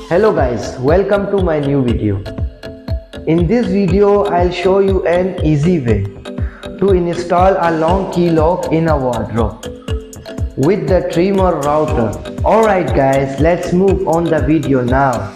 Hello guys, welcome to my new video. In this video, I'll show you an easy way to install a long key lock in a wardrobe with the trimmer router. Alright guys, let's move on the video now.